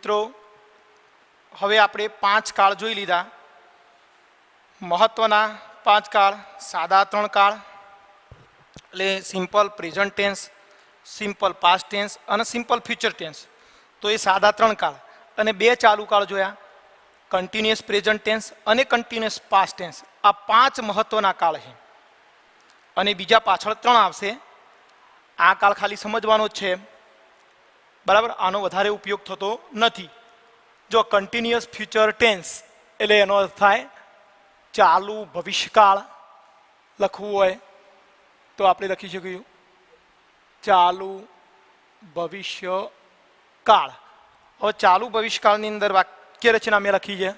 મિત્રો હવે આપણે 5 કાળ જોઈ લીધા. મહત્વના 5 કાળ, સાદા 3 કાળ એટલે simple present tense, simple past tense અને સિમ્પલ ફ્યુચર ટેન્સ. તો એ સાદા 3 કાળ અને 2 ચાલુ કાળ જોયા, કન્ટિન્યુઅસ પ્રેઝન્ટ ટેન્સ અને કન્ટિન્યુઅસ પાસ્ટ ટેન્સ. આ 5 મહત્વના કાળ છે અને બીજા પાછળ 3 આવશે. આ કાળ ખાલી સમજવાનો જ છે, બરાબર, આનો વધારે ઉપયોગ થતો નથી. જો કન્ટિન્યુઅસ ફ્યુચર ટેન્સ એટલે એનો અર્થ થાય ચાલુ ભવિષ્યકાળ. લખવું હોય તો આપણે લખી શકીએ ચાલુ ભવિષ્યકાળ. હવે ચાલુ ભવિષ્યકાળની અંદર વાક્ય રચના મેં લખી છે.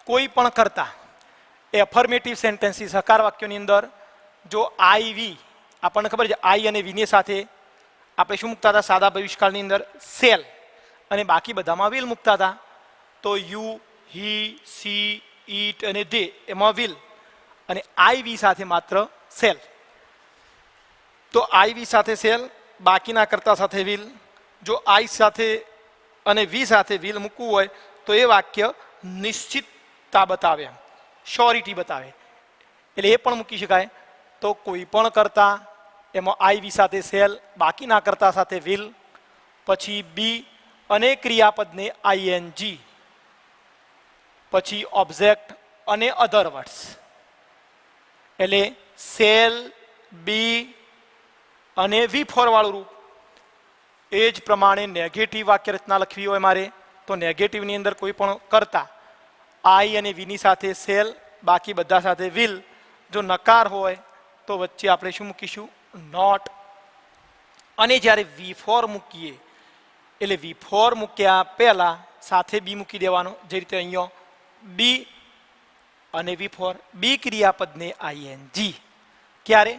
કોઈ પણ કરતા એફર્મેટિવ સેન્ટેન્સીસ હકાર વાક્યોની અંદર જો આઈ વી, આપણને ખબર છે આઈ અને વીની સાથે આપણે શું મૂકતા હતા સાદા ભવિષ્યકાળની અંદર? સેલ. અને બાકી બધામાં વિલ મૂકતા હતા. તો યુ, હી, સી, ઈટ અને ધે એમાં વિલ, અને આઈ વી સાથે માત્ર સેલ. તો આઈ વી સાથે સેલ, બાકીના કરતા સાથે વિલ. જો આઈ સાથે અને વી સાથે વિલ મૂકવું હોય તો એ વાક્ય નિશ્ચિતતા બતાવે, શ્યોરિટી બતાવે, એટલે એ પણ મૂકી શકાય. તો કોઈ પણ કરતા એમાં આઈ વી સાથે સેલ, બાકીના કરતા સાથે વિલ, પછી બી અને ક્રિયાપદને આઈએનજી, પછી ઓબ્જેક્ટ અને અધર વર્ડ્સ. એટલે સેલ, બી અને વી ફોર વાળું રૂપ. એ જ પ્રમાણે નેગેટિવ વાક્ય રચના લખવી હોય મારે તો નેગેટિવની અંદર કોઈ પણ કરતા આઈ અને વીની સાથે સેલ, બાકી બધા સાથે વિલ. જો નકાર હોય તો વચ્ચે આપણે શું મૂકીશું? નોટ. અને જ્યારે વી ફોર મૂકીએ એટલે વી ફોર મૂક્યા પહેલા સાથે બી મૂકી દેવાનો, જે રીતે અહીંયા બી અને વી ફોર. બી ક્રિયાપદને આઈએનજી. ક્યારે?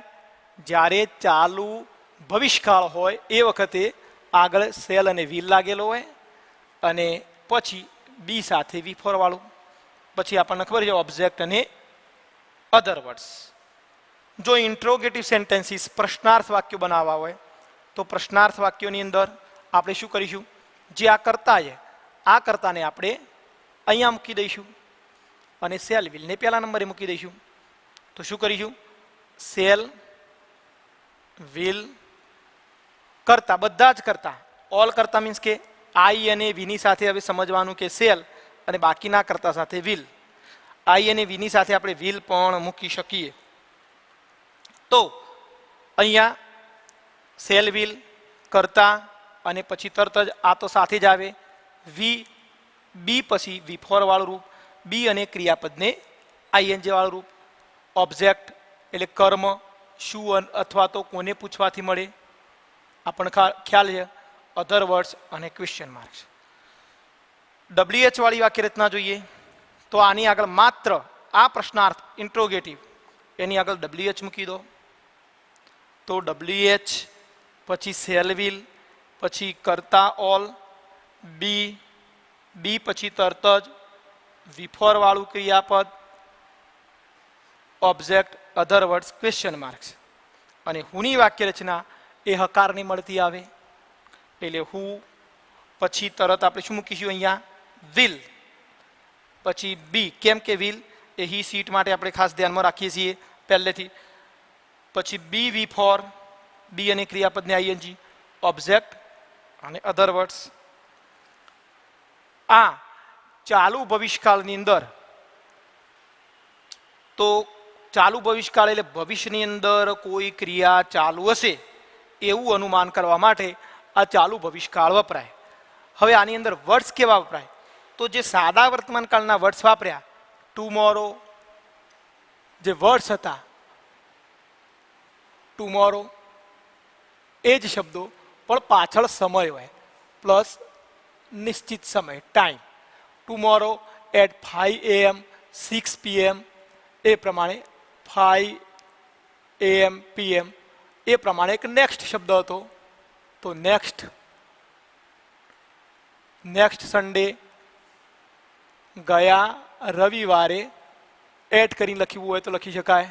જ્યારે ચાલુ ભવિષ્યકાળ હોય એ વખતે આગળ સેલ અને વિલ લાગેલો હોય અને પછી બી સાથે વી ફોર વાળું. પછી આપણને ખબર છે ઓબ્જેક્ટ અને અધર વર્ડ્સ. જો ઇન્ટ્રોગેટિવ સેન્ટેન્સીસ પ્રશ્નાર્થ વાક્યો બનાવવા હોય તો પ્રશ્નાર્થ વાક્યોની અંદર આપણે શું કરીશું? જે આ કરતા છે આ કરતાને આપણે અહીંયા મૂકી દઈશું અને સેલ વિલને પહેલા નંબરે મૂકી દઈશું. તો શું કરીશું? સેલ, વિલ, કરતા, બધા જ કરતા. ઓલ કરતા મીન્સ કે આઈ અને વીની સાથે હવે સમજવાનું કે સેલ અને બાકીના કરતા સાથે વિલ. આઈ અને વીની સાથે આપણે વિલ પણ મૂકી શકીએ. તો અહીંયા સેલ, વિલ, કરતા અને પછી તરત જ આ તો સાથે જ આવે વી, બી પછી વી ફોર વાળું રૂપ, બી અને ક્રિયાપદને આઈએનજી વાળું રૂપ. ઓબ્જેક્ટ એટલે કર્મ, શું અથવા તો કોને પૂછવાથી મળે આપણને ખ્યાલ છે. અધર વર્ડ્સ અને ક્વેશ્ચન માર્ક્સ. ડબલ્યુએચ વાળી વાક્ય રચના જોઈએ તો આની આગળ માત્ર આ પ્રશ્નાર્થ ઇન્ટ્રોગેટિવ એની આગળ ડબલ્યુએચ મૂકી દો. તો ડબલ્યુએચ પછી સેલ, વિલ, પછી કરતા ઓલ, બી, બી પછી તરત જ વી ફોર વાળું ક્રિયાપદ, object, other words, question marks. અને હુની વાક્ય રચના એ હકારની મળતી આવે એટલે હું પછી તરત આપણે શું મૂકીશું અહીંયા? વિલ, પછી બી. કેમ કે વિલ એ હી સીટ માટે આપણે ખાસ ધ્યાનમાં રાખીએ છીએ પહેલેથી. પછી બી વી ફોર, બી અને ક્રિયાપદને આઈએનજી, ઓબ્જેક્ટ અને અધર વર્ડ્સ. આ ચાલુ ભવિષ્યકાળની અંદર તો ચાલુ ભવિષ્યકાળ એટલે ભવિષ્યની અંદર કોઈ ક્રિયા ચાલુ હશે એવું અનુમાન કરવા માટે આ ચાલુ ભવિષ્યકાળ વપરાય. હવે આની અંદર વર્ડ્સ કેવા વપરાય? તો જે સાદા વર્તમાનકાળના વર્ડ્સ વાપર્યા, ટુમોરો, જે વર્ડ્સ હતા ટુમોરો એ જ શબ્દો પણ પાછળ સમય હોય પ્લસ નિશ્ચિત સમય, time. Tomorrow at 5 AM, 6 PM એ પ્રમાણે 5 AM, PM એ પ્રમાણે એક નેક્સ્ટ શબ્દ હતો. તો નેક્સ્ટ, નેક્સ્ટ સન્ડે, ગયા રવિવારે. એટ કરીને લખવું હોય તો લખી શકાય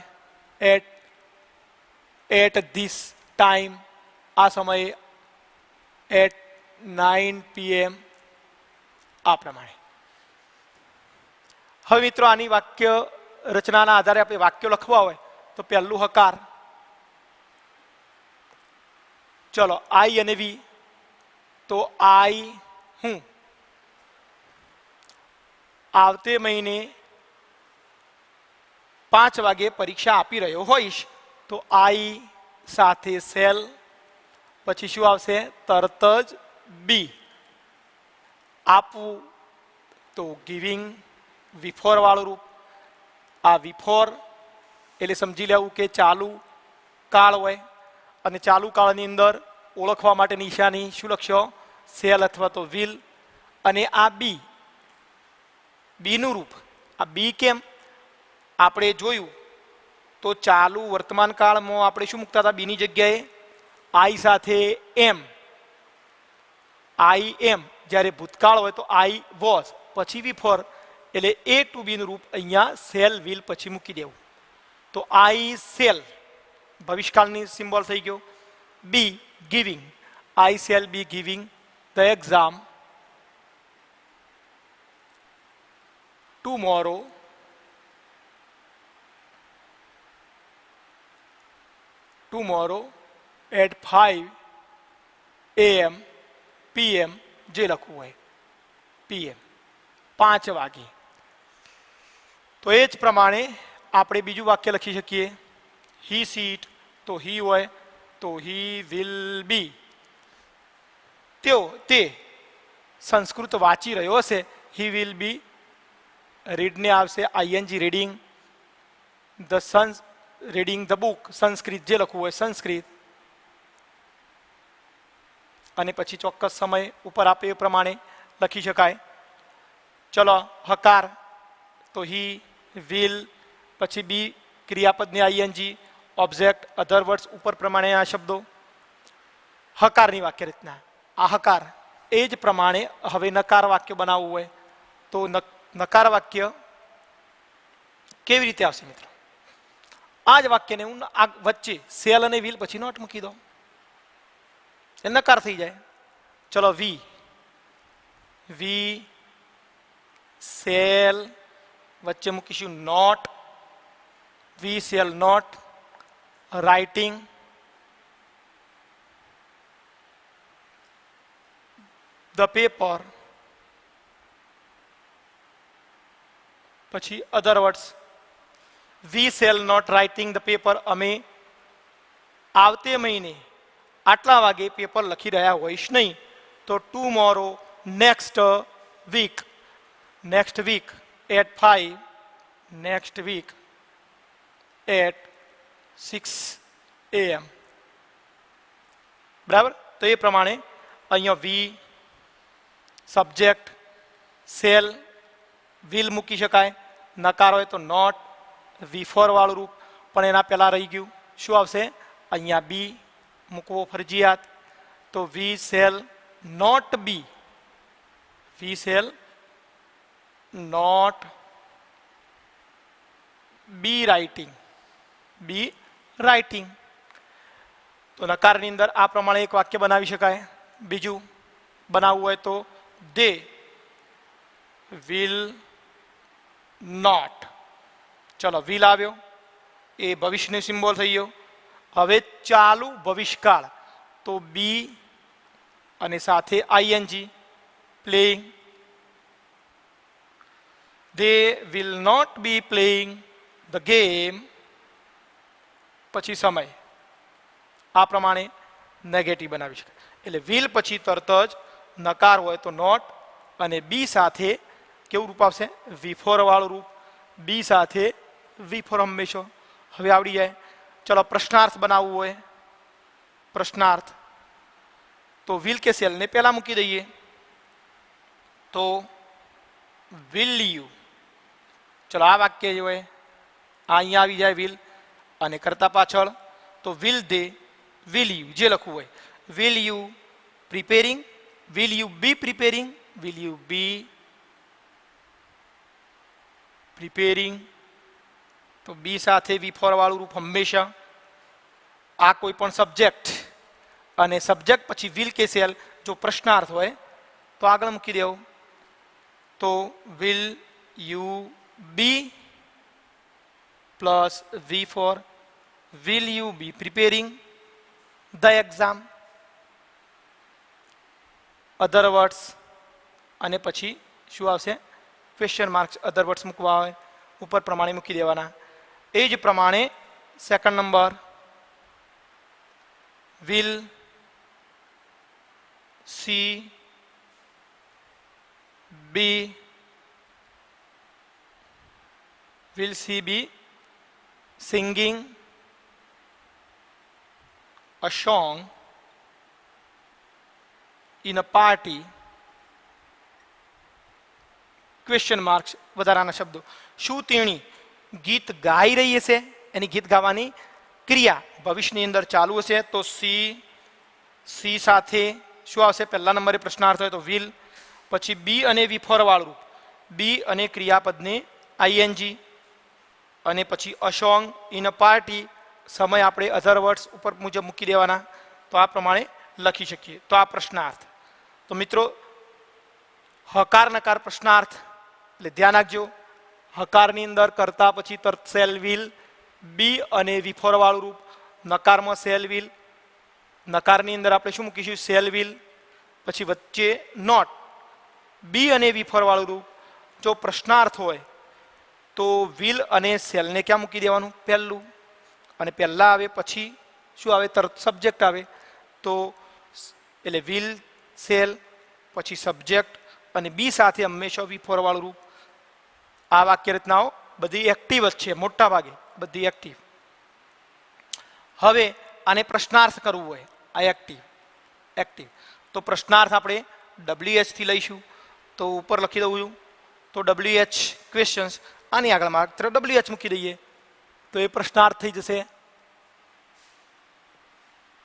એટ ધીસ ટાઈમ, આ સમયે. એટ 9 PM, આ પ્રમાણે. હવે મિત્રો આની વાક્ય રચનાના આધારે આપણે વાક્યો લખવા હોય તો પહેલું હકાર. ચલો આઈ અને વી. તો આઈ હું આવતે મહિને 5 વાગે પરીક્ષા આપી રહ્યો હોઈશ. તો આઈ સાથે સેલ, પછી શું આવશે? તરત જ બી. આપવું તો ગિવિંગ, વિફોર વાળું રૂપ. આ વિફોર એટલે સમજી લેવું કે ચાલુ કાળ હોય, અને ચાલુ કાળની અંદર ઓળખવા માટે નિશાની શું લખશો? સેલ અથવા તો વિલ. અને આ બી, બીનું રૂપ. આ બી કેમ? આપણે જોયું તો ચાલુ વર્તમાન કાળમાં આપણે શું મૂકતા હતા બીની જગ્યાએ? આઈ સાથે એમ. આઈ એમ. જ્યારે ભૂતકાળ હોય તો આઈ વોઝ, પછી વિફોર, એટલે એ ટુ બીનું રૂપ અહીંયા સેલ વિલ પછી મૂકી દેવું. તો આઈ સેલ ભવિષ્યકાળની સિમ્બોલ થઈ ગયો. Be giving, I shall be giving the exam tomorrow. Tomorrow at 5 AM PM, જે લખવું હોય PM 5 વાગે. તો એ જ પ્રમાણે આપણે બીજું વાક્ય લખી શકીએ. હી સીટ, તો હી હોય તો હી વિલ બી. તે સંસ્કૃત વાંચી રહ્યો હશે. He will be. રીડને આવશે ING reading. Reading the book Sanskrit, જે લખવું હોય સંસ્કૃત. અને પછી ચોક્કસ સમય ઉપર આપે એ પ્રમાણે લખી શકાય. ચલો હકાર તો હી વિલ, પછી બી ક્રિયાપદની આઈએનજી, ઓબ્જેક્ટ, અધર વર્ડ્સ ઉપર પ્રમાણે આ શબ્દો. હકારની વાક્ય રચના. આ હકાર એ જ પ્રમાણે હવે નકાર વાક્ય બનાવવું હોય તો નકાર વાક્ય કેવી રીતે આવશે મિત્રો? આ જ વાક્યને હું આ વચ્ચે સેલ અને વિલ પછી નોટ મૂકી દો, એ નકાર થઈ જાય. ચલો વી, વી સેલ વચ્ચે મૂકીશું not. We shall not writing the paper, પછી other words. We shall not writing the paper, અમે આવતે મહિને આટલા વાગે પેપર લખી રહ્યા હોઈશ નહીં. તો tomorrow next week, next week at 5, next week at 6 AM. બરાબર? તો એ પ્રમાણે અહીંયા વી, સબ્જેક્ટ, સેલ, વિલ મૂકી શકાય. નકાર હોય તો નોટ, વિફોર વાળું રૂપ, પણ એના પહેલા રહી ગયું શું આવશે? અહીંયા બી મૂકવો ફરજિયાત. તો we shall not be, we shall not be writing, be writing. તો નકારની અંદર આ પ્રમાણે એક વાક્ય બનાવી શકાય. બીજું બનાવવું હોય તો દે વિલ નોટ. ચલો વિલ આવ્યો, એ ભવિષ્યનો સિમ્બોલ થઈ ગયો. હવે ચાલુ ભવિષ્યકાળ તો બી અને સાથે ING playing. They will not be playing the game, પછી સમય. આ પ્રમાણે નેગેટિવ બનાવી શકાય. એટલે વિલ પછી તરત જ નકાર હોય તો નોટ, અને બી સાથે કેવું રૂપ આવશે? વિફોર વાળું રૂપ. બી સાથે વિફોર હંમેશા. હવે આવડી જાય. ચલો પ્રશ્નાર્થ બનાવવું હોય, પ્રશ્નાર્થ તો વિલ કે સેલ ને પહેલા મૂકી દઈએ. તો વિલ યુ. ચલો આ વાક્ય જે હોય આ અહીંયા આવી જાય વિલ, અને કરતા પાછળ તો વિલ દે, વિલ યુ, જે લખવું હોય. Will you preparing, will you be preparing, will you be preparing. તો બી સાથે વિફોર વાળું રૂપ હંમેશા. આ કોઈ પણ સબ્જેક્ટ, અને સબ્જેક્ટ પછી વિલ કે સેલ જો પ્રશ્નાર્થ હોય તો આગળ મૂકી દેવું. તો will you be plus V4 will you be preparing the exam, other words અને પછી શું આવશે ક્વેશ્ચન માર્ક્સ અધર વર્ડ્સ મૂકવા આવે ઉપર પ્રમાણે મૂકી દેવાના. એ જ પ્રમાણે second number will see be singing a song in a party, question marks વધારાના શબ્દો. શું તેણી ગીત ગાઈ રહી હશે, એની ગીત ગાવાની ક્રિયા ભવિષ્યની અંદર ચાલુ હશે તો સી સાથે શું આવશે પહેલા નંબરે પ્રશ્નાર્થ હોય તો વિલ, પછી બી અને V4 વાળું રૂપ બી અને ક્રિયાપદને આઈએનજી અને પછી a song in a party સમય આપણે અધર વર્ડ્સ ઉપર મુજબ મૂકી દેવાના. તો આ પ્રમાણે લખી શકીએ. તો આ પ્રશ્નાર્થ. તો મિત્રો હકાર નકાર પ્રશ્નાર્થ એટલે ધ્યાન રાખજો. હકારની અંદર કરતા પછી તરત સેલ વિલ બી અને V4 વાળું રૂપ, નકારમાં સેલ વિલ, નકારની અંદર આપણે શું મૂકીશું સેલ વિલ, પછી વચ્ચે નોટ બી અને V4 વાળું રૂપ. જો પ્રશ્નાર્થ હોય તો વિલ અને સેલને ક્યાં મૂકી દેવાનું પહેલું, અને પહેલા આવે પછી શું આવે તરત સબ્જેક્ટ આવે તો એટલે વિલ સેલ પછી સબ્જેક્ટ અને બી સાથે હંમેશા V4 વાળું રૂપ. આ વાક્ય રચનાઓ બધી એક્ટિવ જ છે, મોટા ભાગે બધી એક્ટિવ. હવે આને પ્રશ્નાર્થ કરવું હોય આ એક્ટિવ તો પ્રશ્નાર્થ આપણે WH થી લઈશું. તો ઉપર લખી દઉં છું તો WH ક્વેશ્ચન્સ, આની આગળ માત્ર WH મૂકી દઈએ તો એ પ્રશ્નાર્થ થઈ જશે.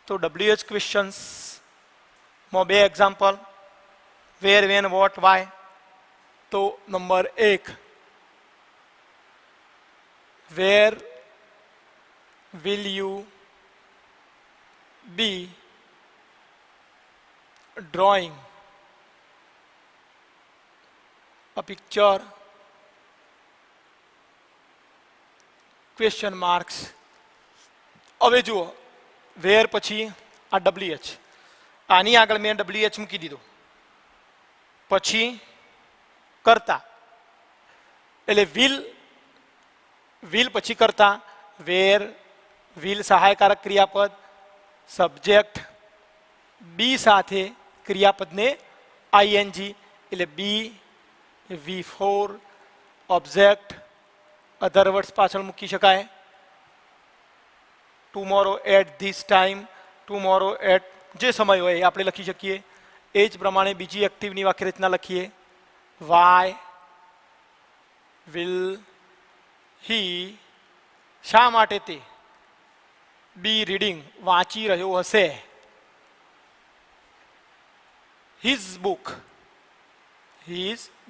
તો WH ક્વેશ્ચન્સ માં બે example where when what why. તો number 1 where will you be drawing a picture, question marks. હવે જુઓ વેર પછી આ WH, આની આગળ મેં WH મૂકી દીધો, પછી કરતા એટલે વિલ પછી કરતા વેર વિલ સહાયકારક ક્રિયાપદ, સબ્જેક્ટ બી સાથે ક્રિયાપદને આઈએનજી એટલે બી V4 ઓબ્જેક્ટ અધર વર્ડ્સ પાછળ મૂકી શકાય. Tomorrow at this time, tomorrow at જે સમય હોય એ આપણે લખી શકીએ. એ જ પ્રમાણે બીજી એક્ટિવની વાક્ય રચના લખીએ. વાય વિલ હી શા માટે તે બી રીડિંગ વાંચી રહ્યો હશે his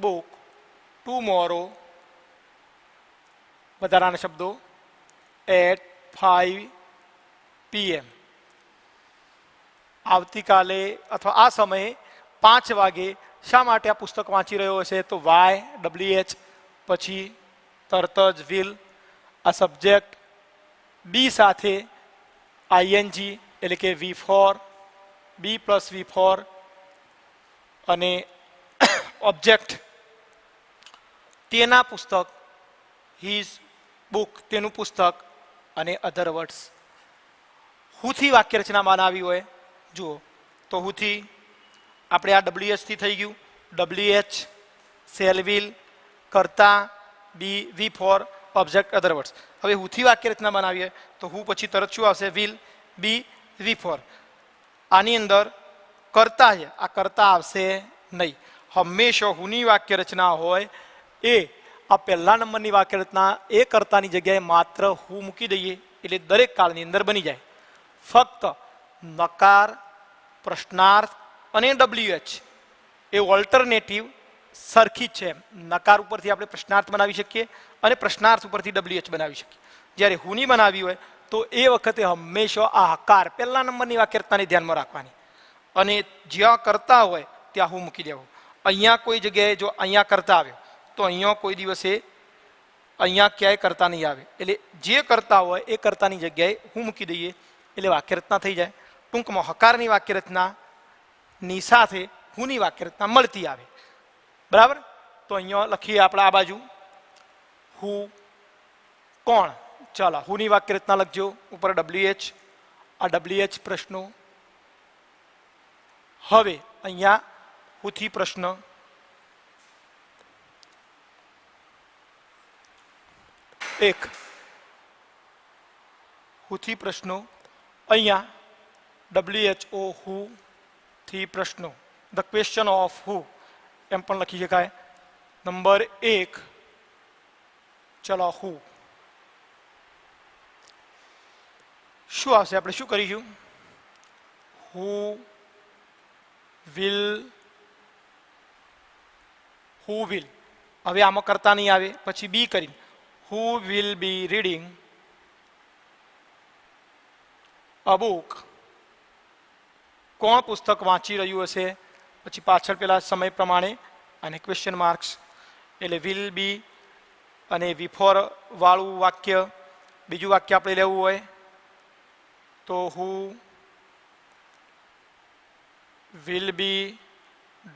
book tomorrow વધારાના શબ્દો at 5 PM આવતીકાલે અથવા આ સમયે 5 વાગે શા માટે આ પુસ્તક વાંચી રહ્યો હશે તો વાય WH પછી તરત જ વિલ આ સબ્જેક્ટ બી સાથે આઈએનજી એટલે કે V4 બી પ્લસ V4 અને ઓબ્જેક્ટ તેના પુસ્તક હિઝ બુક તેનું પુસ્તક અને અધર વર્ડ્સ. હુથી વાક્ય રચના બનાવી હોય જુઓ તો હુથી આપણે આ WH થી થઈ ગયું. WH સેલ વિલ કરતા બી V4 ઓબ્જેક્ટ અધર વર્ડ્સ. હવે હુથી વાક્ય રચના બનાવીએ તો હું પછી તરત શું આવશે વિલ બી V4. આની અંદર કરતા છે આ કરતા આવશે નહીં. હંમેશા હુની વાક્ય રચના હોય એ આ પહેલા નંબરની વાક્ય રચના એ કરતાની જગ્યાએ માત્ર હું મૂકી દઈએ એટલે દરેક કાળની અંદર બની જાય. ફક્ત નકાર પ્રશ્નાર્થ અને WH એ ઓલ્ટરનેટિવ સરખી જ છે. નકાર ઉપરથી આપણે પ્રશ્નાર્થ બનાવી શકીએ અને પ્રશ્નાર્થ ઉપરથી WH બનાવી શકીએ. જ્યારે હુની બનાવી હોય તો એ વખતે હંમેશા આ હકાર પહેલા નંબરની વાક્ય રચનાને ધ્યાનમાં રાખવાની અને જ્યાં કરતા હોય ત્યાં હું મૂકી દેવું. અહીંયા કોઈ જગ્યાએ જો અહીંયા કરતા આવ્યો તો અહીંયા કોઈ દિવસે અહીંયા ક્યાંય કરતા નહીં આવે, એટલે જે કરતા હોય એ કરતાની જગ્યાએ હું મૂકી દઈએ એટલે વાક્યરચના થઈ જાય. ટૂંકમાં હકારની વાક્યરચના ની સાથે હુંની વાક્યરચના મળતી આવે. બરાબર. તો અહીંયા લખીએ આપણે આ બાજુ હું કોણ. ચાલો હુંની વાક્યરચના લખજો ઉપર WH. આ WH પ્રશ્નો. હવે અહીંયા હુંથી પ્રશ્ન. એક હુંથી પ્રશ્નો. અહીંયા WHO હુ થી પ્રશ્નો. ધ ક્વેશ્ચન ઓફ હુ એમ પણ લખી શકાય. નંબર 1 ચલો હુ શું આવશે? આપણે શું કરીશું? Who will. હવે આમાં કરતા નહીં આવે, પછી બી કરીને who will be reading a book. કોણ પુસ્તક વાંચી રહ્યું હશે? પછી પાછળ પેલા સમય પ્રમાણે અને ક્વેશ્ચન માર્ક્સ. એટલે વિલ બી અને વિફોર વાળું વાક્ય. બીજું વાક્ય આપણે લેવું હોય તો who will be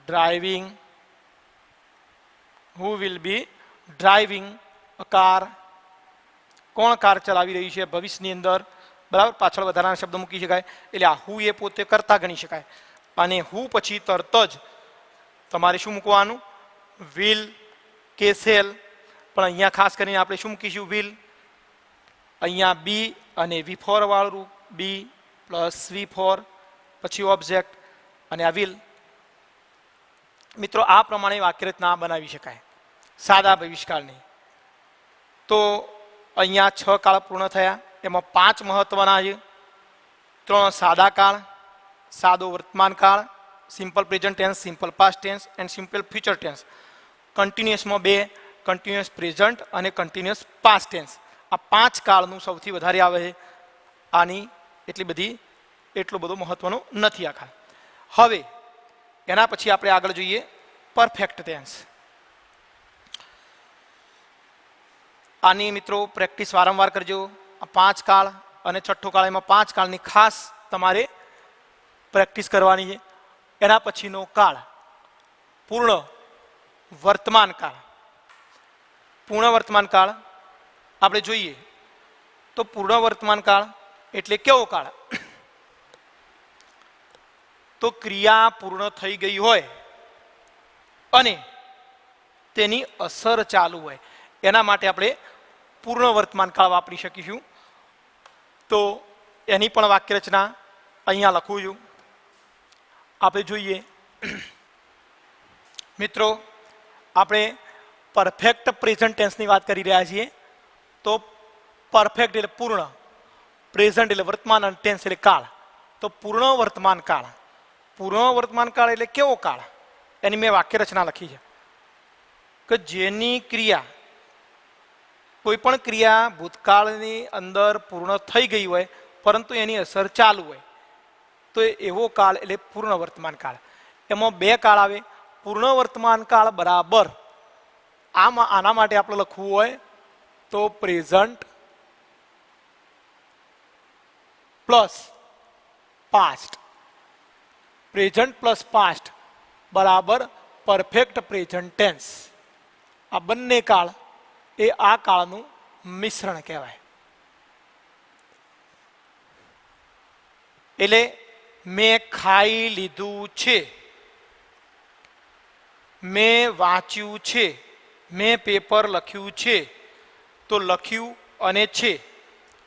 driving. Who will be driving a car. કોણ કાર ચલાવી રહ્યું છે ભવિષ્યની અંદર? બરાબર. પાછળ વધારાના શબ્દ મૂકી શકાય. એટલે આ હું એ પોતે કરતા ગણી શકાય. અને હું પછી તરત જ તમારે શું મૂકવાનું? વિલ કે શેલ. પણ અહીંયા ખાસ કરીને આપણે શું મૂકીશું? વિલ. અહીંયા બી અને વિફોર વાળું બી પ્લસ વિફોર પછી ઓબ્જેક્ટ અને આ વિલ. મિત્રો આ પ્રમાણે વાક્યરચના બનાવી શકાય સાદા ભવિષ્યકાળની. તો અહીંયા 6 કાળ પૂર્ણ થયા. એમાં 5 મહત્વના છે. 3 સાદા કાળ, સાદો વર્તમાન કાળ, simple present tense, simple past tense and simple future tense. કન્ટિન્યુઅસમાં 2, કન્ટિન્યુઅસ પ્રેઝન્ટ અને કન્ટિન્યુઅસ પાસ્ટ ટેન્સ. આ 5 કાળનું સૌથી વધારે આવે છે. આની એટલો બધો મહત્વનો નથી આ કાળ. હવે એના પછી આપણે આગળ જોઈએ પરફેક્ટ ટેન્સ. આની મિત્રો પ્રેક્ટિસ વારંવાર કરજો. આ 5 કાળ અને છઠ્ઠો કાળ, એમાં 5 કાળની ખાસ તમારે પ્રેક્ટિસ કરવાની છે. એના પછીનો કાળ પૂર્ણ વર્તમાન કાળ. પૂર્ણ વર્તમાન કાળ આપણે જોઈએ તો પૂર્ણ વર્તમાન કાળ એટલે કેવો કાળ? તો ક્રિયા પૂર્ણ થઈ ગઈ હોય અને તેની અસર ચાલુ હોય એના માટે આપણે પૂર્ણ વર્તમાન કાળ વાપરી શકીશું. તો એની પણ વાક્યરચના અહીંયા લખું છું. આપણે જોઈએ મિત્રો, આપણે પરફેક્ટ પ્રેઝન્ટ ટેન્સની વાત કરી રહ્યા છીએ. તો પરફેક્ટ એટલે પૂર્ણ, પ્રેઝન્ટ એટલે વર્તમાન અને ટેન્સ એટલે કાળ. તો પૂર્ણ વર્તમાન કાળ. પૂર્ણ વર્તમાન કાળ એટલે કેવો કાળ? એની મેં વાક્યરચના લખી છે કે જેની ક્રિયા, કોઈ પણ ક્રિયા ભૂતકાળની અંદર પૂર્ણ થઈ ગઈ હોય પરંતુ એની અસર ચાલુ હોય તો એવો કાળ એટલે પૂર્ણ વર્તમાન કાળ. એમાં 2 કાળ આવે. પૂર્ણ વર્તમાન કાળ બરાબર આના માટે આપણે લખવું હોય તો present plus past. Present plus past બરાબર પરફેક્ટ પ્રેઝન્ટ ટેન્સ. આ બંને કાળ એ આ કાળનું મિશ્રણ કહેવાય. એટલે મેં ખાઈ લીધું છે, મેં વાંચ્યું છે, મેં પેપર લખ્યું છે. તો લખ્યું અને છે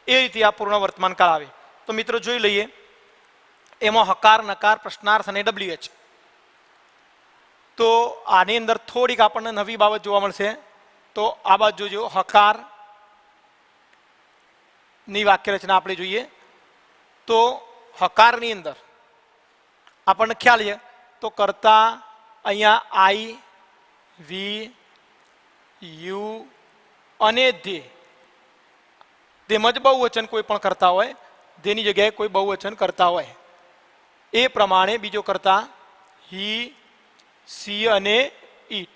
એ રીતે આ પૂર્ણ વર્તમાન કાળ આવે. તો મિત્રો જોઈ લઈએ એમાં હકાર, નકાર, પ્રશ્નાર્થ અને WH. તો આની અંદર થોડીક આપણને નવી બાબત જોવા મળશે. તો આ બાજુ જોજો, હકાર ની વાક્યરચના આપણે જોઈએ તો હકારની અંદર આપણને ખ્યાલ છે તો કરતા અહીંયા આઈ, વી, યુ અને ધે. તેમજ બહુવચન કોઈ પણ કરતા હોય, તેની જગ્યાએ કોઈ બહુવચન કરતા હોય એ પ્રમાણે બીજો કરતા હી, સી અને ઈટ.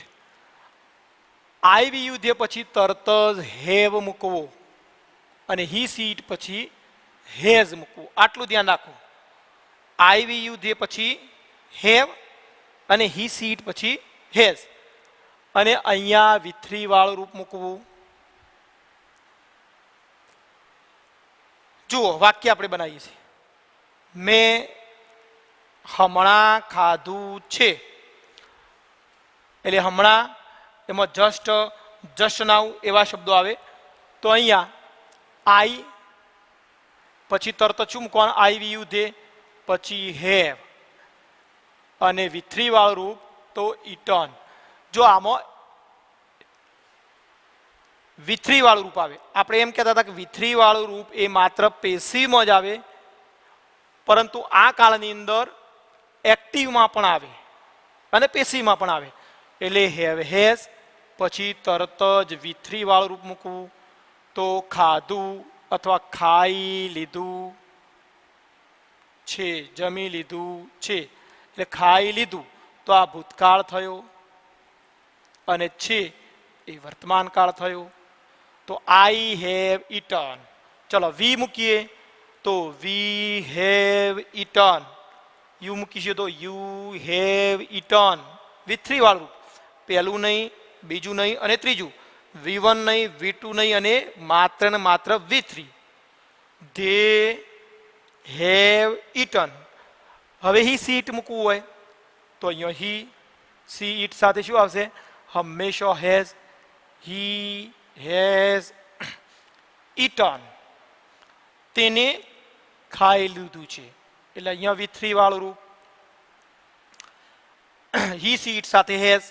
આઈ યુધ્ય પછી તરત જ હેવ મૂકવો અને હી સીટ પછી હેઝ મૂકવું. આટલું ધ્યાન રાખવું. આઈ યુધ્ય પછી હેવ અને હી સીટ પછી હેઝ અને અહીંયા વિથ્રી વાળું રૂપ મૂકવું. જુઓ વાક્ય આપણે બનાવીએ છીએ. મેં હમણાં ખાધું છે. એટલે હમણાં એમાં જસ્ટ, જસ્ટ નાઉ એવા શબ્દો આવે. તો અહીંયા આઈ પછી તરત શું મૂકવાનું? આઈ યુ ધે પછી હેવ અને વિથ્રી વાળું રૂપ તો ઇટન. જો આમાં વિથ્રી વાળું રૂપ આવે, આપણે એમ કહેતા હતા કે વિથ્રી વાળું રૂપ એ માત્ર પેસિવમાં જ આવે, પરંતુ આ કાળની અંદર એક્ટિવમાં પણ આવે અને પેસિવમાં પણ આવે. એટલે હેવ હેઝ પછી તરત જ વિથ્રી વાળું રૂપ મૂકવું. તો ખાધું અથવા ખાઈ લીધું છે, જમી લીધું છે. એટલે ખાઈ લીધું તો આ ભૂતકાળ થયો અને છે એ વર્તમાન કાળ થયો. તો આઈ હેવ ઇટન. ચલો વી મૂકીએ તો વી હેવ ઇટન. યુ મૂકીશું તો યુ હેવ ઇટન. વિથ્રી વાળું પહેલું નહીં, બીજું નહીં અને ત્રીજું. V1 નહીં, V2 નહીં અને માત્ર ને માત્ર V3. They have eaten. હવે હી સીટ મૂકવું હોય તો અહીંયા હી સી ઈટ સાથે શું આવશે? હંમેશા હેઝ. He has eaten. તેને ખાઈ લીધું છે. એટલે અહીંયા વિથ્રી વાળું રૂપ. હી સી ઈટ સાથે હેઝ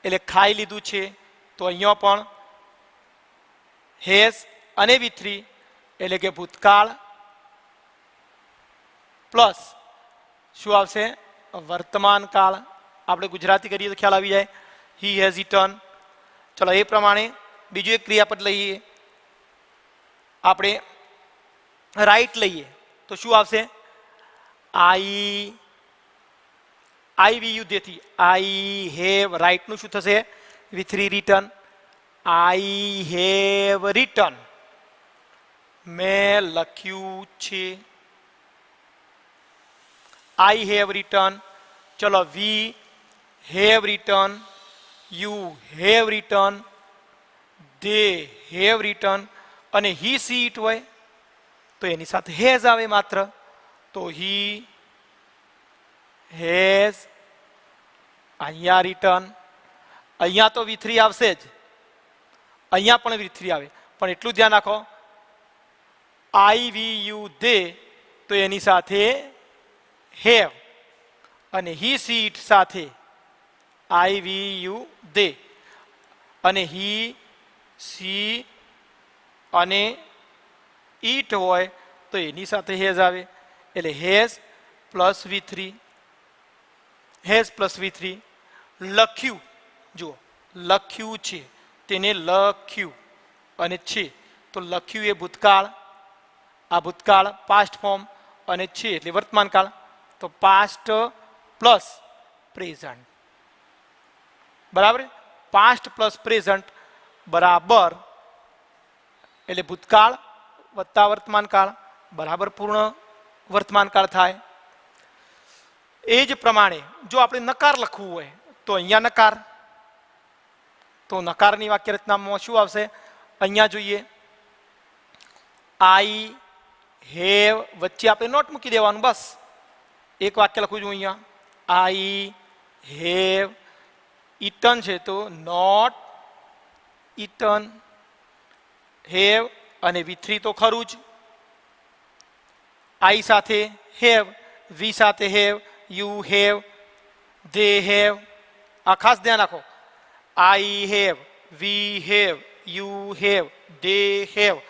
એટલે ખાઈ લીધું છે. તો અહીંયા પણ હેઝ અને વિથ્રી એટલે કે ભૂતકાળ પ્લસ શું આવશે? વર્તમાન કાળ. આપણે ગુજરાતી કરીએ તો ખ્યાલ આવી જાય. He has eaten. ચલો એ પ્રમાણે બીજું એક ક્રિયાપદ લઈએ. આપણે રાઈટ લઈએ તો શું આવશે? આઈ વી યુ દેથી આઈ હેવ. રાઈટનું શું થશે? V three return. I have return. મેં લખ્યું છે. I have return. ચલો we have return. You have return. They have return. અને હી સી ઇટ હોય તો એની સાથે હેઝ આવે માત્ર. તો હી હેઝ. અહીંયા રિટર્ન. અહીંયા તો વિથ્રી આવશે જ, અહીંયા પણ વિથ્રી આવે. પણ એટલું ધ્યાન રાખો, આઈ વી યુ ધે તો એની સાથે હેવ અને હી સી ઇટ સાથે આઈ વી યુ ધે અને હી સી અને ઈટ હોય તો એની સાથે હેઝ આવે. એટલે has plus V3. Has plus V3. લખ્યું. જુઓ લખ્યું છે, તેને લખ્યું અને છે તો લખ્યું એ ભૂતકાળ. આ ભૂતકાળ પાસ્ટ ફોર્મ અને છે એટલે વર્તમાન કાળ. તો પાસ્ટ પ્લસ પ્રેઝન્ટ. બરાબર. પાસ્ટ પ્લસ પ્રેઝન્ટ બરાબર એટલે ભૂતકાળ વત્તા વર્તમાન કાળ બરાબર પૂર્ણ વર્તમાન કાળ થાય. એ જ પ્રમાણે જો આપણે નકાર લખવું હોય તો અહીંયા નકાર. તો નકારની વાક્ય રચનામાં શું આવશે? અહીંયા જોઈએ આઈ હેવ વચ્ચે આપણે નોટ મૂકી દેવાનું. બસ એક વાક્ય લખું છું અહીંયા. આઈ હેવ ઇટન છે તો નોટ ઇટન. હેવ અને V3 તો ખરું જ. આઈ સાથે હેવ, વી સાથે have, you have, they have. આ ખાસ ધ્યાન રાખો. I have, we have, you have, they have.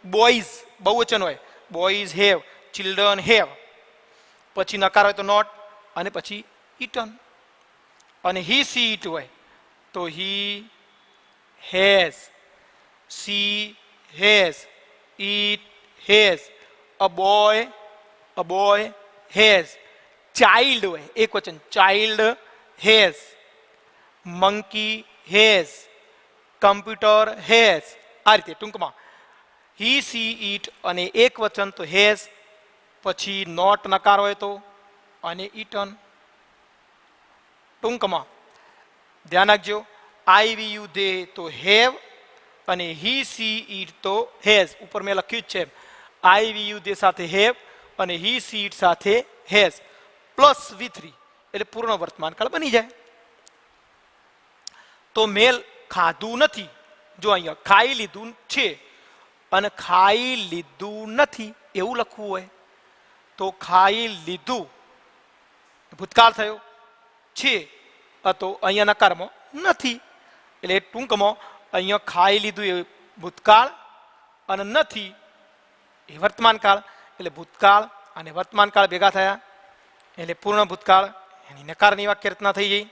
Boys બહુવચન હોય. Boys have, children have. પછી નકાર હોય તો નોટ અને પછી ઇટન. અને હી સી ઇટ હોય તો he has, she has, it has, a boy has. Child હોય એક વચન, child has, monkey has, computer has, આ રીતે ટૂંકમાં હી સી ઈટ અને એક વચન તો હેઝ, પછી નોટ નકાર હોય તો અને ઈટન. ટૂંકમાં ધ્યાન રાખજો, આઈ વી યુ દે તો હેવ અને હી સી ઈટ તો હેઝ. ઉપર મેં લખ્યું જ છે આઈ વી યુ દે સાથે હેવ અને હી સી ઈટ સાથે હેઝ પ્લસ V3 એટલે પૂર્ણ વર્તમાન કાળ બની જાય. તો મેં ખાધું નથી, જો અહીંયા ખાઈ લીધું છે અને ખાઈ લીધું નથી એવું લખવું હોય તો ખાઈ લીધું ભૂતકાળ થયો છે તો અહીંયા નકારમાં નથી એટલે ટૂંકમાં અહીંયા ખાઈ લીધું એ ભૂતકાળ અને નથી એ વર્તમાન કાળ એટલે ભૂતકાળ અને વર્તમાન કાળ ભેગા થયા એટલે પૂર્ણ ભૂતકાળ એની નકારની વાક્ય રચના થઈ ગઈ.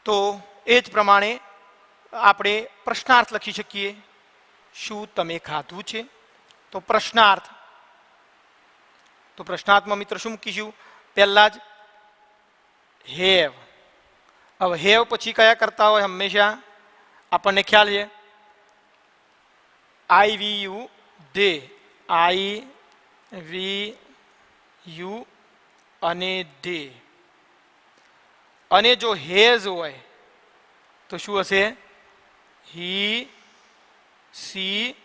તો એ જ પ્રમાણે આપણે પ્રશ્નાર્થ લખી શકીએ. શું તમે ખાધું છે? તો પ્રશ્નાર્થ, તો પ્રશ્નાર્થમાં મિત્ર શું મૂકીશું? પહેલા જ હેવ. હવે હેવ પછી કયા કરતા હોય હંમેશા આપણને ખ્યાલ છે આઈ we you they, I we you અને દે. અને જો હેઝ હોય તો શું હશે? હી સી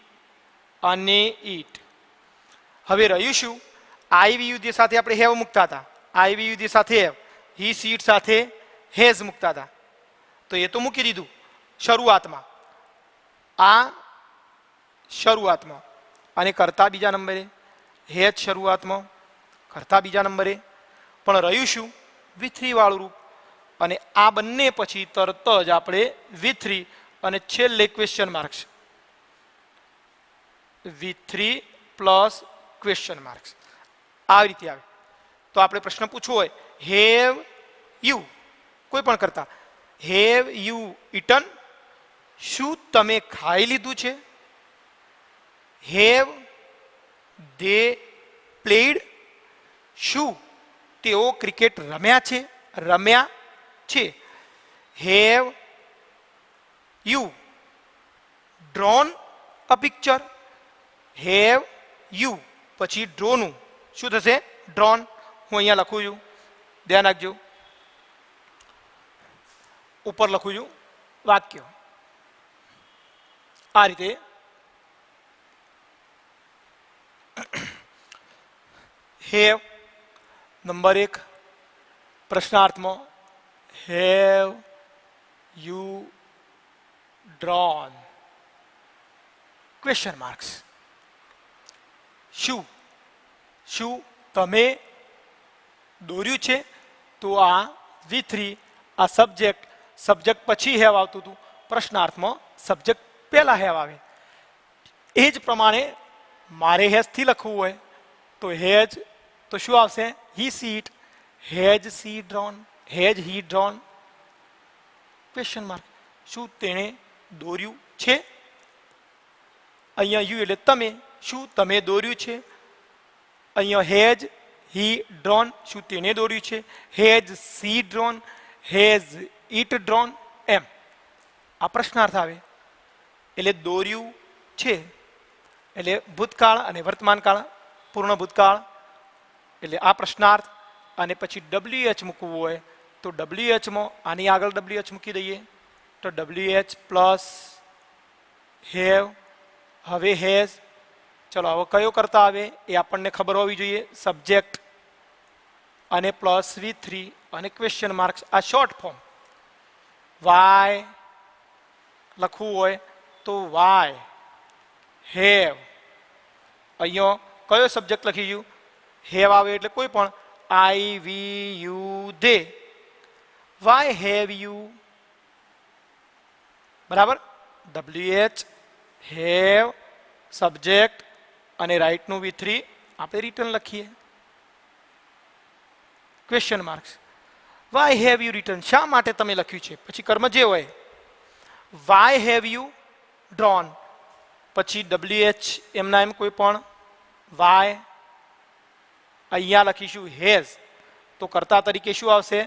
અને ઈટ. હવે રહ્યું શું? આઈ વી યુ દે સાથે આપણે હેવ મૂકતા હતા, આઈ વી યુ દે સાથે હેવ, હી સી ઈટ સાથે હેઝ મૂકતા હતા. તો એ તો મૂકી દીધું શરૂઆતમાં, આ શરૂઆતમાં અને કરતા બીજા નંબરે, હેજ શરૂઆતમાં, કરતા બીજા નંબરે. પણ રહ્યું શું? V3 વાળું રૂપ. અને આ બંને પછી તરત જ આપણે V3 અને છેલ્લે question marks, V3 plus question marks આવી રીતે આવે. તો આપણે પ્રશ્ન પૂછવો હોય હેવ યુ, કોઈ પણ કરતા હેવ યુ ઇટન, શું તમે ખાઈ લીધું છે? હેવ દે પ્લેડ, શું તેઓ ક્રિકેટ રમ્યા છે? રમ્યા છે. Have you drone a picture? Have you પછી ડ્રોનું શું થશે? ડ્રોન. હું અહીંયા લખું છું, ધ્યાન રાખજો, ઉપર લખું છું વાક્ય આ રીતે. હેવ નંબર 1 પ્રશ્નાર્થમાં have you drawn question marks. શું, શું તમે દોર્યું છે? તો આ V3 આ સબ્જેક્ટ, સબ્જેક્ટ પછી હેવ આવતું હતું, પ્રશ્નાર્થમાં સબ્જેક્ટ પહેલા હેવ આવે. એ જ પ્રમાણે મારે હેઝથી લખવું હોય તો હેજ તો શું આવશે? He she it, Hage she drone, Hage he drone question mark. શું તેણે દોર્યું છે? અહીંયા યુ એટલે તમે, શું તમે દોર્યું છે? અહીંયા હેજ હી ડ્રોન, શું તેણે દોર્યું છે? Has she drawn, has it drawn. એમ આ પ્રશ્નાર્થ આવે એટલે દોર્યું છે એટલે ભૂતકાળ અને વર્તમાન કાળ, પૂર્ણ ભૂતકાળ એટલે આ પ્રશ્નાર્થ. અને પછી WH મૂકવું હોય તો WHમાં આની આગળ WH મૂકી દઈએ તો WH પ્લસ હેવ. હવે હેઝ, ચલો હવે કયો કરતા આવે એ આપણને ખબર હોવી જોઈએ. સબ્જેક્ટ અને પ્લસ V3 અને ક્વેશ્ચન માર્ક્સ, આ શોર્ટ ફોર્મ. વાય લખવું હોય તો વાય હેવ. અહીંયા કયો સબ્જેક્ટ લખીશું? હેવ આવે એટલે કોઈ પણ I we you they. Why have you, બરાબર. WH હેવ સબ્જેક્ટ અને રાઇટનું V3 આપણે રિટર્ન લખીએ. Question marks. Why have you return, શા માટે તમે લખ્યું છે? પછી કર્મ જે હોય. વાય હેવ યુ ડ્રોન, પછી WH એમના એમ કોઈ પણ વાય. અહીંયા લખીશું હેઝ તો કર્તા તરીકે શું આવશે?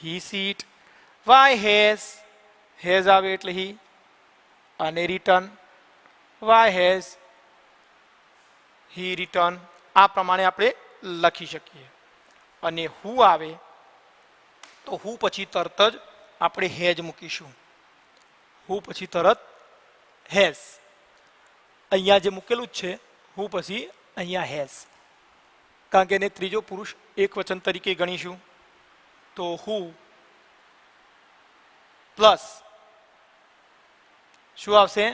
હી સીટ, વાય હેઝ આવે એટલે હી, અને return why has he return. આ પ્રમાણે આપણે લખી શકીએ. અને હુ આવે તો હુ પછી તરત જ આપણે હેઝ મૂકીશું. હુ પછી તરત હેઝ, અહીંયા જે મૂકેલું જ છે હુ પછી અહીંયા હેઝ, કારણ કે એને ત્રીજો પુરુષ એક વચન તરીકે ગણીશું. તો હુ પ્લસ શું આવશે?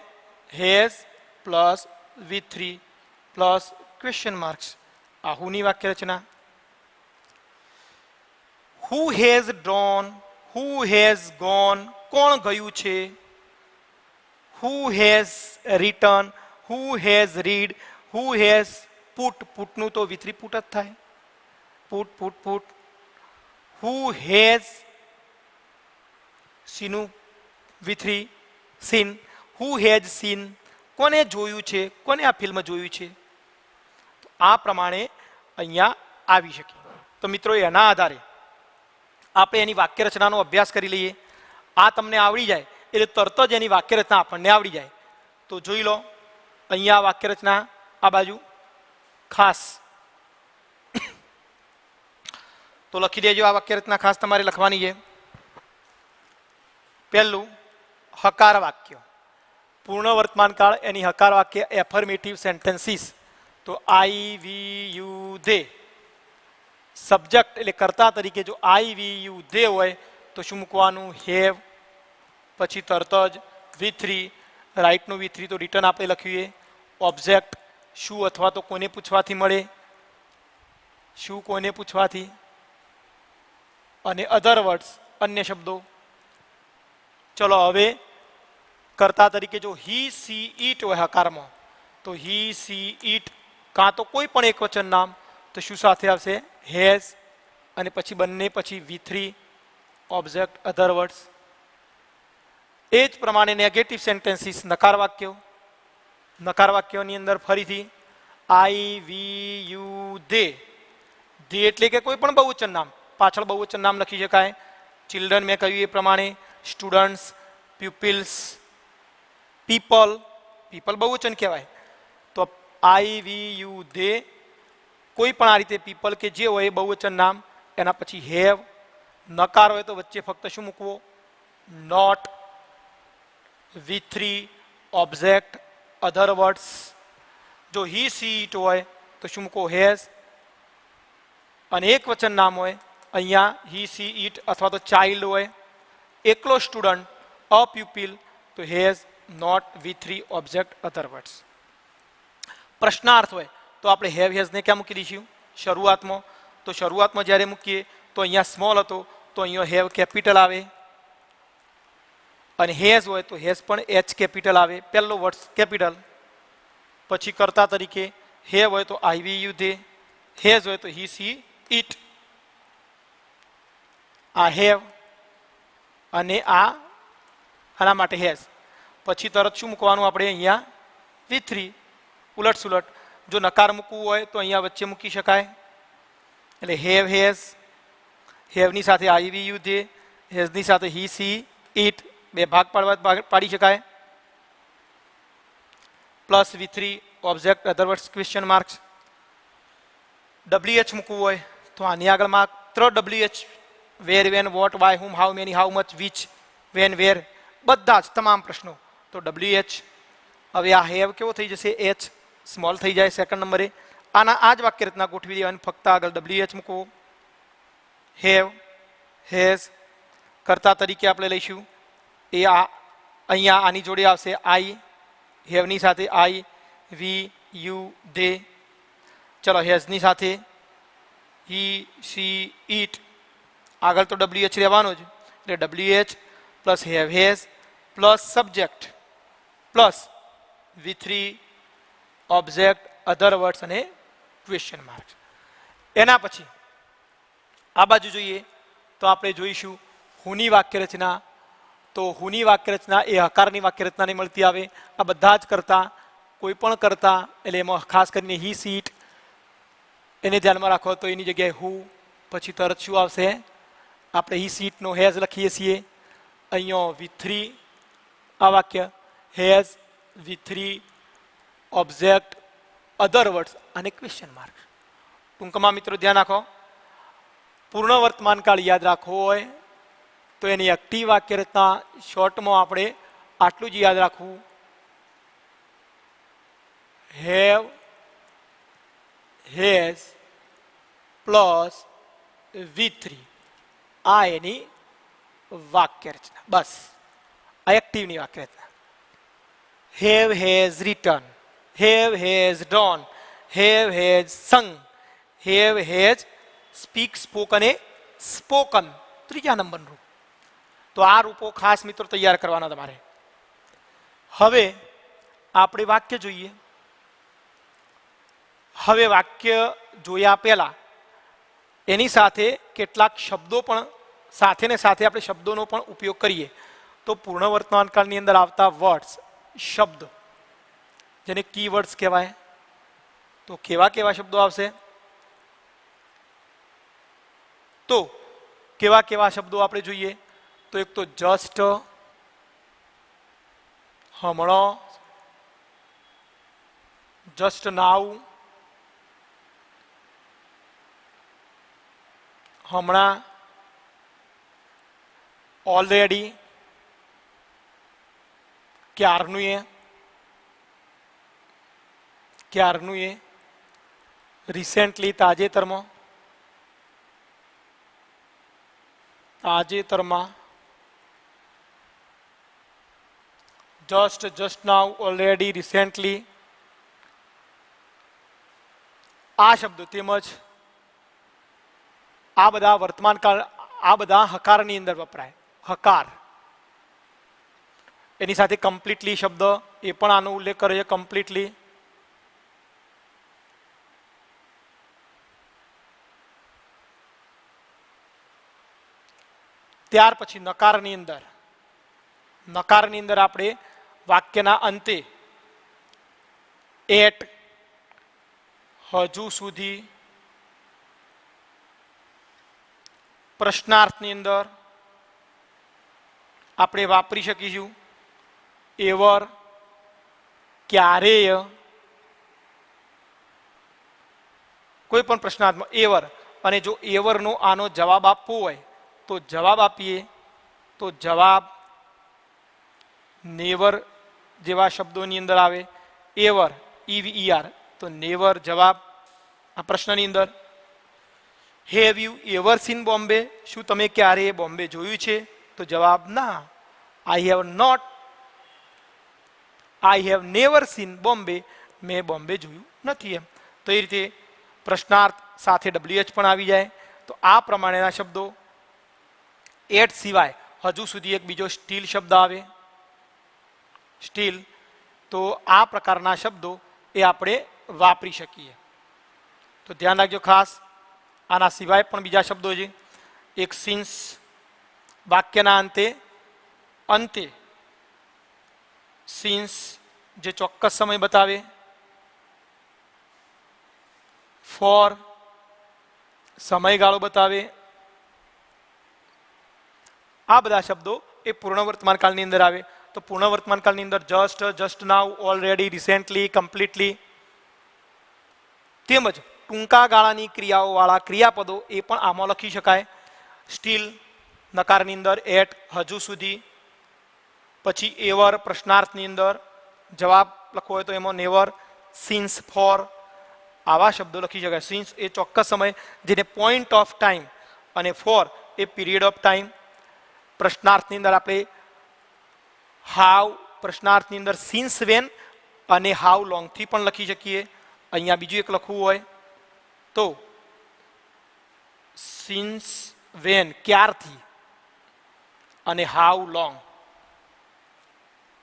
Has plus V3 plus question marks. આ હુની વાક્ય રચના. Who has drawn, who has gone, કોણ ગયું છે. Who has return, who has read, who has put, પુટનું તો V3 પુટ જ થાય, put put put. Who has સીનું V3 seen, who has seen, કોને જોયું છે, કોને આ ફિલ્મ જોયું છે. આ પ્રમાણે અહીંયા આવી શકે. તો મિત્રો એના આધારે આપણે એની વાક્ય રચનાનો અભ્યાસ કરી લઈએ. આ તમને આવડી જાય એટલે તરત જ એની વાક્ય રચના આપણને આવડી જાય. તો જોઈ લો, અહીંયા વાક્ય રચના આ બાજુ ખાસ તો લખી દેજો. આ વાક્ય રચના ખાસ તમારે લખવાની છે. પહેલું હકાર વાક્ય, પૂર્ણ વર્તમાન કાળ, એની હકાર વાક્ય એફર્મેટિવ સેન્ટેન્સીસ. તો આઈ વી યુ ધે, સબ્જેક્ટ એટલે કર્તા તરીકે જો આઈ વી યુ ધે હોય તો શું મૂકવાનું? હેવ. પછી તરત જ V3, રાઇટનું V3 તો રિટર્ન આપણે લખ્યું. ઓબ્જેક્ટ શું અથવા તો કોને પૂછવાથી મળે, શું કોને પૂછવાથી. અને અધર વર્ડ્સ અન્ય શબ્દો. ચલો હવે કર્તા તરીકે જો હી સી ઈટ હોય હકારમાં તો હી સી ઈટ, કાં તો કોઈ પણ એક વચન નામ, તો શું સાથે આવશે? હેઝ. અને પછી બંને પછી V3 ઓબ્જેક્ટ અધર વર્ડ્સ. એ જ પ્રમાણે નેગેટિવ સેન્ટેન્સીસ નકાર વાક્યો. નકાર વાક્યોની અંદર ફરીથી આઈ વી યુ ધે, ધે એટલે કે કોઈ પણ બહુવચન નામ, પાછળ બહુવચન નામ લખી શકાય. ચિલ્ડ્રન મેં કહ્યું એ પ્રમાણે, સ્ટુડન્ટ્સ, પ્યુપિલ્સ, પીપલ, પીપલ બહુવચન કહેવાય. તો આઈ વી યુ ધે, કોઈ પણ આ રીતે પીપલ કે જે હોય બહુવચન નામ, એના પછી હેવ. નકાર હોય તો વચ્ચે ફક્ત શું મૂકવો? Not. V3 object other words. જો હી સી ઇટ હોય તો શું મૂકો? હેઝ. અને એક વચન નામ હોય, અહીંયા હી સી ઇટ અથવા તો ચાઇલ્ડ હોય, એકલો સ્ટુડન્ટ, અ પ્યુપિલ, તો has not V3 object other words. પ્રશ્નાર્થ હોય તો આપણે હેવ હેઝને ક્યાં મૂકી દઈશું? શરૂઆતમાં. તો શરૂઆતમાં જ્યારે મૂકીએ તો અહીંયા સ્મોલ હતો તો અહીંયા હેવ કેપિટલ આવે. અને હેઝ હોય તો હેઝ પણ H કેપિટલ આવે, પહેલો વર્ડ કેપિટલ. પછી કર્તા તરીકે હેવ હોય તો આઈ વી યુ ધે, હેઝ હોય તો હી સી ઇટ. આ હેવ અને આના માટે હેઝ. પછી તરત શું મૂકવાનું આપણે? અહીંયા V3. ઉલટ સુલટ જો નકાર મૂકવું હોય તો અહીંયા વચ્ચે મૂકી શકાય. એટલે હેવ હેઝ, હેવની સાથે આઈ વી યુ ધે, હેઝની સાથે હી સી ઇટ, બે ભાગ પાડી શકાય. Plus V3 object other words question marks. WH મૂકવું હોય તો આની આગળ માત્ર WH, where, when, what, why, whom, how many, how much, which, when, where, બધા જ તમામ પ્રશ્નો તો WH. હવે આ હેવ કેવો થઈ જશે? H સ્મોલ થઈ જાય સેકન્ડ નંબરે. આના આ જ વાક્ય રચના ગોઠવી દેવાની, ફક્ત આગળ WH મૂકવો. Have, has. કર્તા તરીકે આપણે લઈશું એ અહીંયા આની જોડે આવશે આઈ, હેવની સાથે આઈ વી યુ ધે. ચલો હેઝની સાથે હી સી ઇટ, આગળ તો WH રહેવાનો જ, એટલે WH plus have has plus subject plus V3 object other words અને ક્વેશ્ચન માર્ક્સ. એના પછી આ બાજુ જોઈએ તો આપણે જોઈશું હુની વાક્ય રચના. તો હુની વાક્ય રચના એ હકારની વાક્ય રચનાને મળતી આવે. આ બધા જ કરતા, કોઈ પણ કરતા, એટલે એમાં ખાસ કરીને હી સીટ એને ધ્યાનમાં રાખો તો એની જગ્યાએ હુ, પછી તરત શું આવશે? આપણે હી સીટનો હેઝ લખીએ છીએ. અહીંયા V3 આ વાક્ય has V3 object other words અને ક્વેશ્ચન માર્ક. ટૂંકમાં મિત્રો ધ્યાન રાખો, પૂર્ણ વર્તમાન કાળ યાદ રાખવો હોય તો એની એક્ટિવ વાક્ય રચના શોર્ટમાં આપણે આટલું જ યાદ રાખવું. હેવ, હેઝ પ્લસ V3 આ એની વાક્ય રચના. બસ આ એક્ટિવની વાક્ય રચના. Have has return, have has done, have has sung, have has speak spoke અને સ્પોકન ત્રીજા નંબરનું રૂપ. તો આ રૂપો ખાસ મિત્રો તૈયાર કરવાના તમારે. હવે આપણે વાક્ય જોઈએ. હવે વાક્ય જોયા પહેલા એની સાથે કેટલાક શબ્દો પણ સાથે ને સાથે આપણે શબ્દોનો પણ ઉપયોગ કરીએ. તો પૂર્ણ વર્તમાન કાળની અંદર આવતા વર્ડ્સ, શબ્દ જેને કીવર્ડ્સ કહેવાય. તો કેવા કેવા શબ્દો આવશે? તો કેવા કેવા શબ્દો આપણે જોઈએ તો એક તો જસ્ટ, હમણો, જસ્ટ નાઉ, હમણાં, ઓલરેડી, ક્યારનું એ, ક્યારનું એ, રિસેન્ટલી તાજેતરમાં, તાજેતરમાં, જસ્ટ, જસ્ટ નાઉ, ઓલરેડી, રિસેન્ટલી આ શબ્દો તેમજ આ બધા વર્તમાન કાળ, આ બધા હકારની અંદર વપરાય. હકાર એની સાથે કમ્પ્લીટલી શબ્દ એ પણ આનો ઉલ્લેખ કરે છે. કમ્પ્લીટલી, ત્યાર પછી નકારની અંદર, નકારની અંદર આપણે વાક્યના અંતે એટ, હજુ સુધી, પ્રશ્નાર્થની અંદર આપણે વાપરી શકીશું એવર, ક્યારેય, કોઈ પણ પ્રશ્નાર્થમાં એવર. અને જો એવરનો આનો જવાબ આપવો હોય તો જવાબ આપીએ તો જવાબ નેવર જેવા શબ્દોની અંદર આવે. એવર, EVER તો નેવર જવાબ આ પ્રશ્નની અંદર. Have you ever seen Bombay, શું તમે ક્યારે બોમ્બે જોયું છે? તો જવાબ ના, I have not, I have never seen Bombay, મેં બોમ્બે જોયું નથી એમ. તો એ રીતે પ્રશ્નાર્થ સાથે WH પણ આવી જાય. તો આ પ્રમાણેના શબ્દો. એટ સિવાય હજુ સુધી એક બીજો સ્ટીલ શબ્દ આવે, સ્ટીલ. તો આ પ્રકારના શબ્દો એ આપણે વાપરી શકીએ. તો ધ્યાન રાખજો ખાસ. આના સિવાય પણ બીજા શબ્દો છે. એક સિન્સ, વાક્યના અંતે, અંતે સિન્સ જે ચોક્કસ સમય બતાવે. ફોર સમયગાળો બતાવે. આ બધા શબ્દો એ પૂર્ણ વર્તમાન કાળની અંદર આવે. તો પૂર્ણ વર્તમાન કાળની અંદર જસ્ટ, જસ્ટ નાઉ, ઓલરેડી, રિસેન્ટલી, કમ્પ્લીટલી તેમજ ટૂંકા ગાળાની ક્રિયાઓ વાળા ક્રિયાપદો એ પણ આમાં લખી શકાય. સ્ટીલ નકારની અંદર, એટ હજુ સુધી, પછી એવર પ્રશ્નાર્થની અંદર જવાબ લખવો હોય તો એમાં નેવર, સિન્સ, ફોર આવા શબ્દો લખી શકાય. સિન્સ એ ચોક્કસ સમય જેને પોઈન્ટ ઓફ ટાઈમ અને for a period of time. પ્રશ્નાર્થની અંદર આપણે હાઉ, પ્રશ્નાર્થની અંદર સિન્સ વેન અને હાઉ લોંગથી પણ લખી શકીએ. અહીંયા બીજું એક લખવું હોય તો સિન્સ વેન ક્યારથી અને હાઉ લોંગ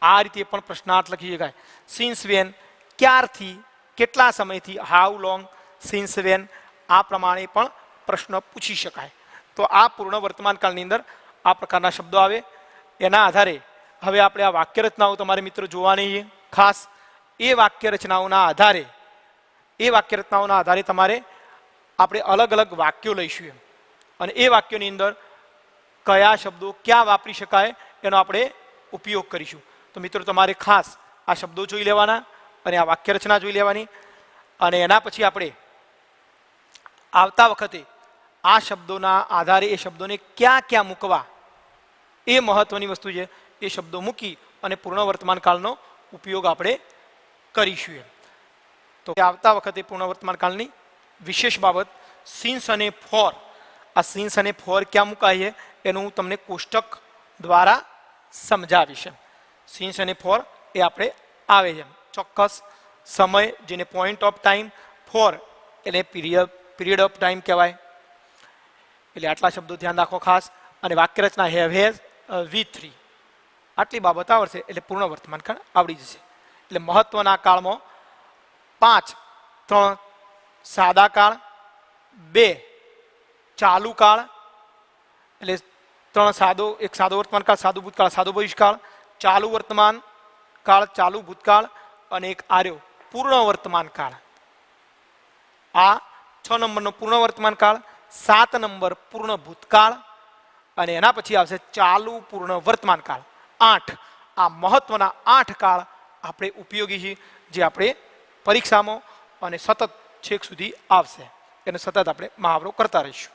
આ રીતે પણ પ્રશ્નાર્થ લખી શકાય. સિન્સ વેન ક્યારથી, કેટલા સમયથી, હાઉ લોંગ, સિન્સ વેન આ પ્રમાણે પણ પ્રશ્ન પૂછી શકાય. તો આ પૂર્ણ વર્તમાન કાળની અંદર આ પ્રકારના શબ્દો આવે. એના આધારે હવે આપણે આ વાક્ય રચનાઓ તમારે મિત્રો જોવાની છે ખાસ. એ વાક્ય રચનાઓના આધારે, એ વાક્ય રચનાઓના આધારે તમારે આપણે અલગ અલગ વાક્યો લઈશું એમ. અને એ વાક્યોની અંદર કયા શબ્દો ક્યાં વાપરી શકાય એનો આપણે ઉપયોગ કરીશું. તો મિત્રો તમારે ખાસ આ શબ્દો જોઈ લેવાના અને આ વાક્ય રચના જોઈ લેવાની, અને એના પછી આપણે આવતા વખતે આ શબ્દોના આધારે એ શબ્દોને ક્યાં ક્યાં મૂકવા એ મહત્વની વસ્તુ છે. એ શબ્દો મૂકી અને પૂર્ણ વર્તમાન કાળનો ઉપયોગ આપણે કરીશું. તો આવતા વખતે પૂર્ણ વર્તમાન કાળની વિશેષ બાબત સિન્સ અને ફોર, આ સિન્સ અને ફોર ક્યાં મુકાય છે એનું હું તમને કોષ્ટક દ્વારા સમજાવીશ. સિન્સ અને ફોર એ આપણે આવે છે ચોક્કસ સમય, જેને પોઈન્ટ ઓફ ટાઈમ, ફોર એટલે પીરિયડ ઓફ ટાઈમ કહેવાય. એટલે આટલા શબ્દો ધ્યાન રાખો ખાસ. અને વાક્ય રચના હેવ હેઝ V3, આટલી બાબત આવડશે એટલે પૂર્ણ વર્તમાન કાળ આવડી જશે. એટલે મહત્વના કાળમાં 5, 3 સાદા કાળ, 2 ચાલુ કાળ, એટલે 3 સાદો, એક સાદો વર્તમાન કાળ, સાદું ભૂતકાળ, સાદો ભવિષ્યકાળ, ચાલુ વર્તમાન કાળ, ચાલુ ભૂતકાળ, અને એક આર્યો પૂર્ણ વર્તમાન કાળ. આ 6 નંબરનો પૂર્ણ વર્તમાન કાળ, 7 નંબર પૂર્ણ ભૂતકાળ, અને એના પછી આવશે ચાલુ પૂર્ણ વર્તમાન કાળ. 8 આ મહત્વના 8 કાળ આપણે ઉપયોગી છે, જે આપણે પરીક્ષામાં અને સતત છેક સુધી આવશે. એને સતત આપણે મહાવરો કરતા રહીશું.